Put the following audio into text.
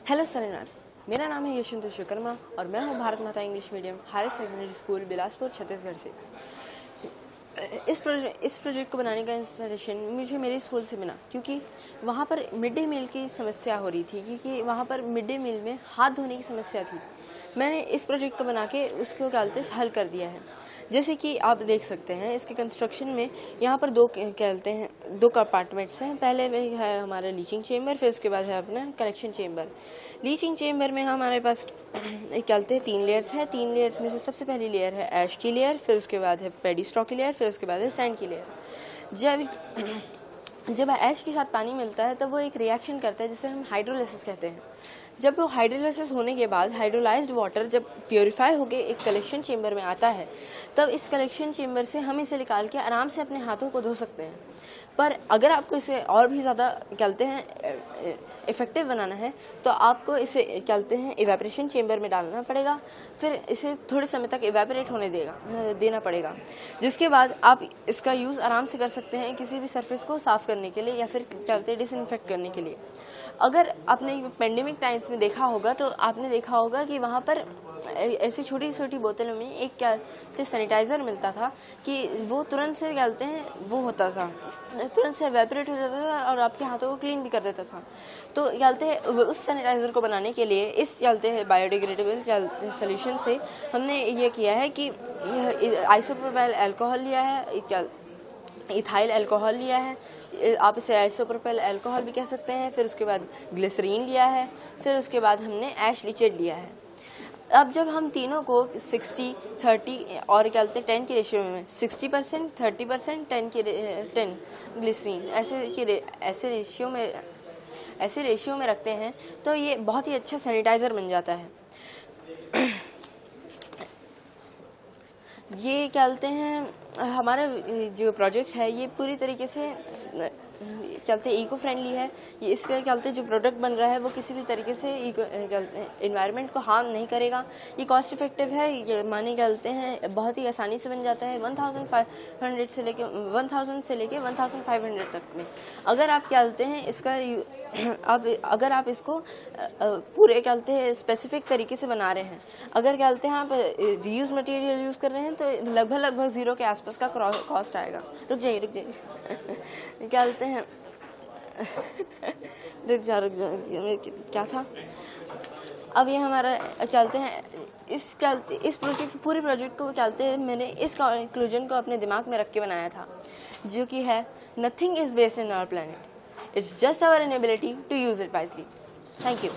Hello सरेनार, मेरा नाम है यशवंत शुक्रमा और मैं हूँ Bharat Mata English medium higher secondary school Bilaspur Chhattisgarh से। इस प्रोजेक्ट को बनाने का इंस्पिरेशन मुझे मेरे स्कूल से मिला, क्योंकि वहाँ पर मिड डे मील की समस्या हो रही थी, क्योंकि वहाँ पर मिड डे मील में हाथ धोने की समस्या थी। मैंने इस प्रोजेक्ट को बना के उसको कहते हल कर दिया है। जैसे कि आप देख सकते हैं इसके कंस्ट्रक्शन में यहाँ पर दो कंपार्टमेंट्स हैं। पहले में है हमारा लीचिंग चेम्बर, फिर उसके बाद है अपना कलेक्शन चेम्बर। लीचिंग चेम्बर में हमारे पास कहते हैं 3 लेयर्स हैं। 3 लेयर्स में से सबसे पहली लेयर है ऐश की लेयर, फिर उसके बाद है पेडी स्ट्रॉ की लेयर, फिर उसके बाद है सैंड की लेयर। जब ऐश के साथ पानी मिलता है तब वो एक रिएक्शन करता है जिसे हम हाइड्रोलिसिस कहते हैं। जब वो हाइड्रोलिसिस होने के बाद हाइड्रोलाइज्ड वाटर जब प्योरीफाई होकर एक कलेक्शन चेम्बर में आता है, तब इस कलेक्शन चेम्बर से हम इसे निकाल के आराम से अपने हाथों को धो सकते हैं। पर अगर आपको इसे और भी ज़्यादा कहते हैं इफ़ेक्टिव बनाना है तो आपको इसे कहते हैं इवेपोरेशन चेम्बर में डालना पड़ेगा, फिर इसे थोड़े समय तक इवेपोरेट होने देना पड़ेगा, जिसके बाद आप इसका यूज़ आराम से कर सकते हैं किसी भी सरफेस को साफ़ करने के लिए या फिर कहते हैं डिसइंफेक्ट करने के लिए। अगर आपने पेंडेमिक टाइम्स में देखा होगा तो आपने देखा होगा कि वहाँ पर ऐसी छोटी छोटी बोतलों में एक क्या सैनिटाइज़र मिलता था कि वो तुरंत से कहते हैं वो होता था, तुरंत से एवेपोरेट हो जाता था और आपके हाथों को क्लीन भी कर देता था। तो कहते हैं उस सैनिटाइज़र को बनाने के लिए इस चलते हैं बायोडिग्रेडेबल सोल्यूशन से हमने ये किया है कि आइसोप्रोपाइल अल्कोहल लिया है, इथाइल अल्कोहल लिया है, आप इसे आइसोप्रोपाइल अल्कोहल भी कह सकते हैं, फिर उसके बाद ग्लिसरीन लिया है, फिर उसके बाद हमने ऐश लिचेड लिया है। अब जब हम तीनों को 60, 30 और क्या बोलते हैं 10 की रेशियो में 60%, 30%, 10 ग्लिसरीन ऐसे रेशियो में रखते हैं तो ये बहुत ही अच्छा सैनिटाइज़र बन जाता है। ये क्या बोलते हैं हमारा जो प्रोजेक्ट है ये पूरी तरीके से चलते इको फ्रेंडली है। ये इसका चलते जो प्रोडक्ट बन रहा है वो किसी भी तरीके से इन्वायरमेंट को हार्म नहीं करेगा। ये कॉस्ट इफेक्टिव है, ये माने कहते हैं बहुत ही आसानी से बन जाता है। 1500 से लेके 1500 तक में। अगर आप क्या बोलते हैं इसका अगर आप इसको पूरे क्या बोलते हैं स्पेसिफिक तरीके से बना रहे हैं, अगर क्या बोलते हैं आप रीयूज मटेरियल यूज़ कर रहे हैं तो लगभग 0 के आसपास का कॉस्ट आएगा। रुक जाइए क्या बोलते हैं रुक जा क्या था। अब ये हमारा चलते हैं इस पूरे प्रोजेक्ट को चलते हैं मैंने इस कंक्लूजन को अपने दिमाग में रख के बनाया था, जो कि है nothing is waste in our planet, it's just our inability to use it wisely. Thank you.